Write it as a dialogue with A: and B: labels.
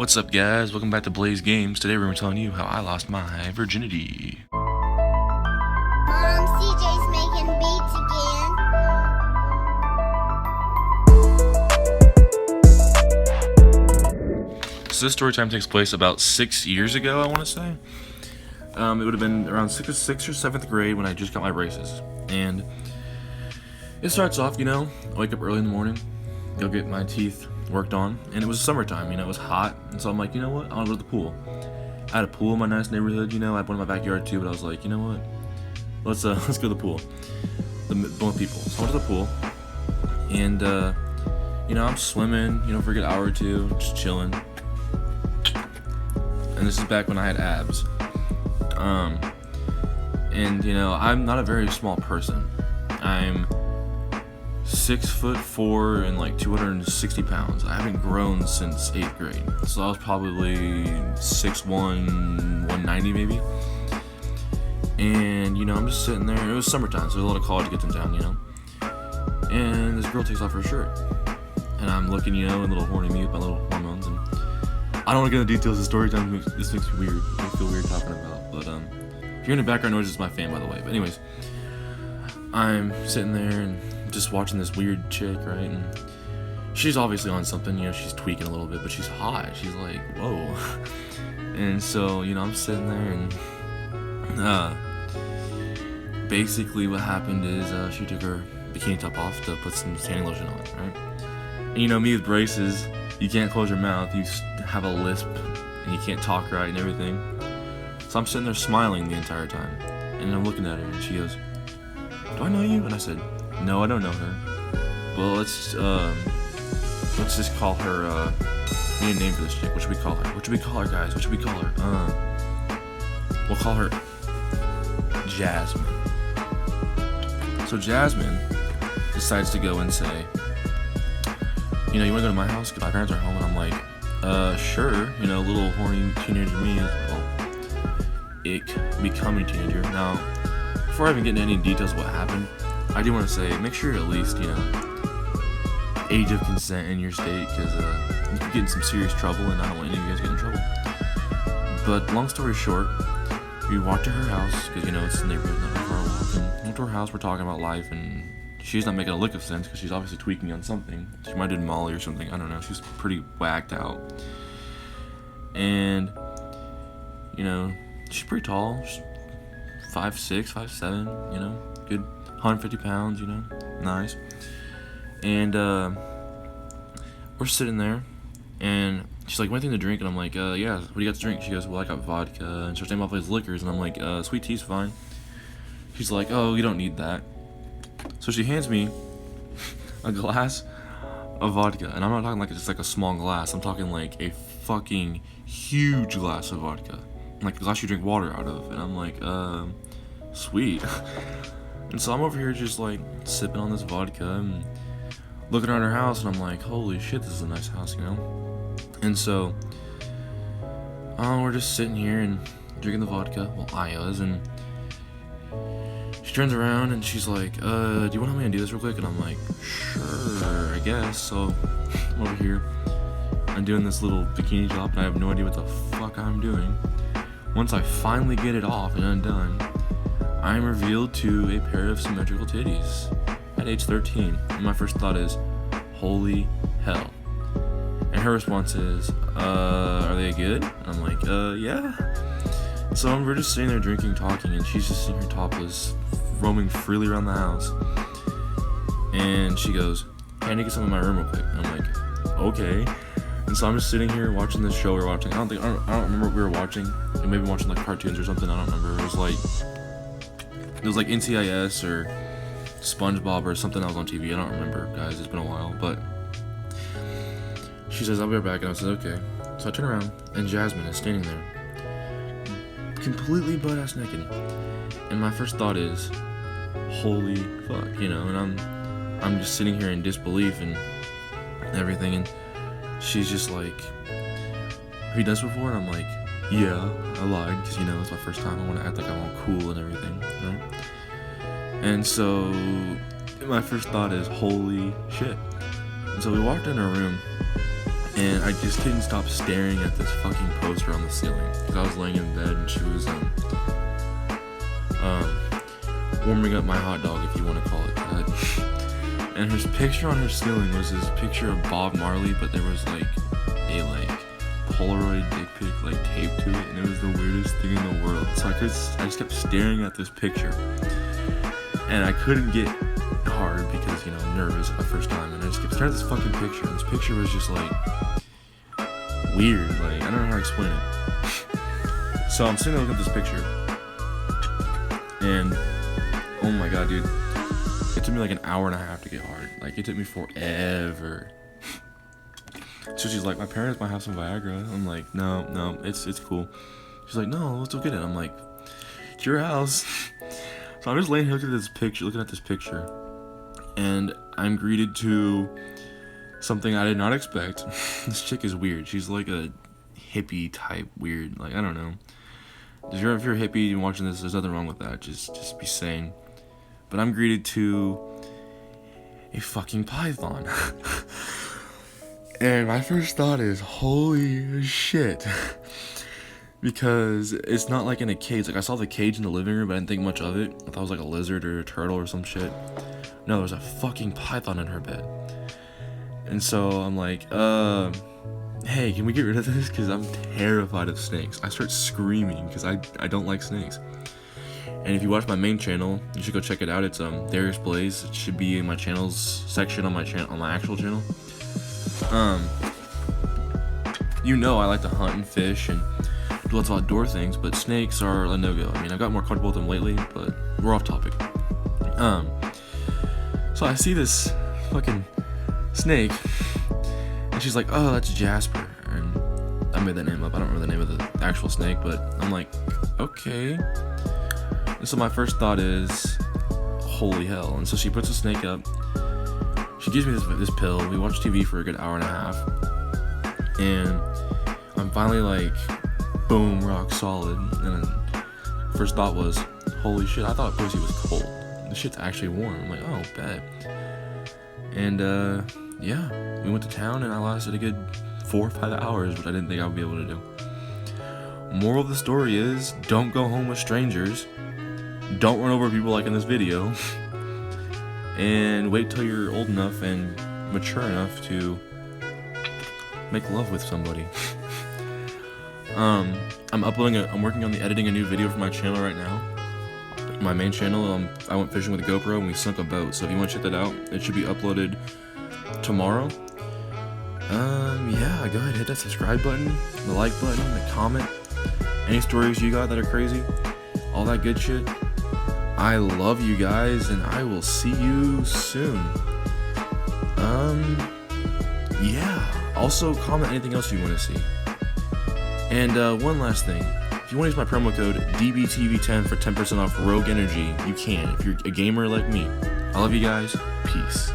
A: What's up, guys? Welcome back to Blaze Games. Today we're going to be telling you how I lost my virginity.
B: Mom, CJ's making beats again.
A: So this story time takes place about 6 years ago, I want to say. It would have been around 6th or 7th grade when I just got my braces. And it starts off, I wake up early in the morning, go get my teeth worked on, and it was summertime, it was hot, and so I'm like, you know what, I want to go to the pool. I had a pool in my nice neighborhood, I had one in my backyard too, but I was like, you know what, let's go to the pool. Both people. So I went to the pool, and I'm swimming, for a good hour or two, just chilling. And this is back when I had abs. I'm not a very small person. I'm 6'4" and like 260 pounds. I haven't grown since 8th grade, so I was probably 6'1", 190 maybe. And I'm just sitting there. It was summertime, so there's a lot of college kids in town, And this girl takes off her shirt, and I'm looking, a little horny me with my little hormones, and I don't want to get into details of story time. This makes me weird. I feel weird talking about, but if you're in the background noise, it's my fan, by the way. But anyways, I'm sitting there and just watching this weird chick, right? And she's obviously on something, she's tweaking a little bit, but she's hot. She's like, whoa. And so, I'm sitting there, and basically what happened is she took her bikini top off to put some tanning lotion on, right? And me with braces, you can't close your mouth, you have a lisp, and you can't talk right and everything. So I'm sitting there smiling the entire time, and I'm looking at her, and she goes, "Do I know you?" And I said, "No, I don't know her." Well, let's just call her, we need a name for this chick. What should we call her? What should we call her, guys? What should we call her? We'll call her Jasmine. So Jasmine decides to go and say, you want to go to my house? 'Cause my parents are home. And I'm like, sure. Little horny teenager me, becoming teenager. Now, before I even get into any details of what happened, I do want to say, make sure at least, age of consent in your state, because you could get in some serious trouble, and I don't want any of you guys to get in trouble. But long story short, we walked to her house, because, it's the neighborhood, not very far walk, and went to her house, we're talking about life, and she's not making a lick of sense, because she's obviously tweaking on something. She might have did Molly or something, I don't know, she's pretty whacked out. And, she's pretty tall, she's 5'6", 5'7", good 150 pounds, nice. And we're sitting there, and she's like, "Anything to drink?" And I'm like, "Yeah, what do you got to drink?" She goes, "Well, I got vodka," and starts naming off these liquors, and I'm like, "Sweet tea's fine." She's like, "Oh, you don't need that." So she hands me a glass of vodka, and I'm not talking like it's just like a small glass. I'm talking like a fucking huge glass of vodka, like a glass you drink water out of. And I'm like, sweet. And so I'm over here just like sipping on this vodka and looking around her house, and I'm like, holy shit, this is a nice house, And so we're just sitting here and drinking the vodka. Well, I was, and she turns around and she's like, "Do you want me to do this real quick?" And I'm like, "Sure, I guess." So I'm over here, I'm doing this little bikini top, and I have no idea what the fuck I'm doing. Once I finally get it off and undone, I am revealed to a pair of symmetrical titties at age 13. And my first thought is, holy hell. And her response is, "Are they good?" And I'm like, yeah. So we're just sitting there drinking, talking, and she's just sitting here topless, roaming freely around the house. And she goes, "Hey, I need to get some in my room real quick." And I'm like, okay. And so I'm just sitting here watching this show we're watching. I don't remember what we were watching. We may be watching like cartoons or something. I don't remember. It was like NCIS or SpongeBob or something else on TV. I don't remember, guys. It's been a while. But she says, "I'll be right back." And I said, okay. So I turn around, and Jasmine is standing there, completely butt-ass naked. And my first thought is, holy fuck, and I'm just sitting here in disbelief and everything. And she's just like, "Have you done this before?" And I'm like, "Yeah, I lied, because it's my first time. I want to act like I'm all cool and everything, right?" And so my first thought is, holy shit. And so we walked in her room, And I just couldn't stop staring at this fucking poster on the ceiling. Because I was laying in bed and she was warming up my hot dog, if you want to call it that. And her picture on her ceiling was this picture of Bob Marley, but there was like a Polaroid dick pic taped to it, and it was the weirdest thing in the world. So I just kept staring at this picture, and I couldn't get hard because, you know, nervous at the first time, and I just kept staring at this fucking picture, and this picture was just like weird, like I don't know how to explain it. So I'm sitting there looking at this picture, and oh my god, dude, it took me like an hour and a half to get hard. Like, it took me forever. So she's like, my parents might have some Viagra. I'm like, no, it's cool. She's like, no, let's go get it. I'm like, it's your house. So I'm just laying here looking at this picture, and I'm greeted to something I did not expect. This chick is weird. She's like a hippie type weird. Like, I don't know. If you're a hippie and watching this, there's nothing wrong with that. Just be sane. But I'm greeted to a fucking python. And my first thought is, holy shit. Because it's not like in a cage. Like, I saw the cage in the living room, but I didn't think much of it. I thought it was like a lizard or a turtle or some shit. No, there was a fucking python in her bed. And so I'm like, hey, can we get rid of this? Because I'm terrified of snakes. I start screaming because I don't like snakes. And if you watch my main channel, you should go check it out. It's Darius Blaze. It should be in my channels section on my actual channel. You know I like to hunt and fish and do lots of outdoor things, but snakes are a no-go. I mean, I've got more comfortable with them lately, but we're off topic. So I see this fucking snake, and she's like, oh, that's Jasper. And I made that name up. I don't remember the name of the actual snake, but I'm like, okay. And so my first thought is, holy hell. And so she puts the snake up. She gives me this pill. We watch TV for a good hour and a half. And I'm finally like, boom, rock solid. And then first thought was, holy shit, I thought pussy was cold. This shit's actually warm. I'm like, oh, bet. And yeah, we went to town and I lasted a good 4 or 5 hours, which I didn't think I would be able to do. Moral of the story is, don't go home with strangers. Don't run over people like in this video. And wait till you're old enough and mature enough to make love with somebody. I'm working on editing a new video for my channel right now. My main channel, I went fishing with a GoPro and we sunk a boat. So if you want to check that out, it should be uploaded tomorrow. Yeah, go ahead, hit that subscribe button, the like button, the comment. Any stories you got that are crazy, all that good shit. I love you guys, and I will see you soon. Yeah. Also, comment anything else you want to see. And one last thing. If you want to use my promo code DBTV10 for 10% off Rogue Energy, you can. If you're a gamer like me. I love you guys. Peace.